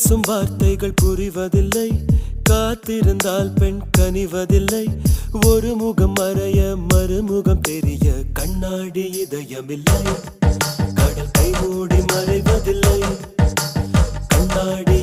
பேசும் வார்த்தைகள் புரிவதில்லை, காத்திருந்தால் பெண் கனிவதில்லை. ஒரு முகம் மறைய மறுமுகம் தெரிய கண்ணாடி இதயமில்லை. கடல் கை மூடி மறைவதில்லை, கண்ணாடி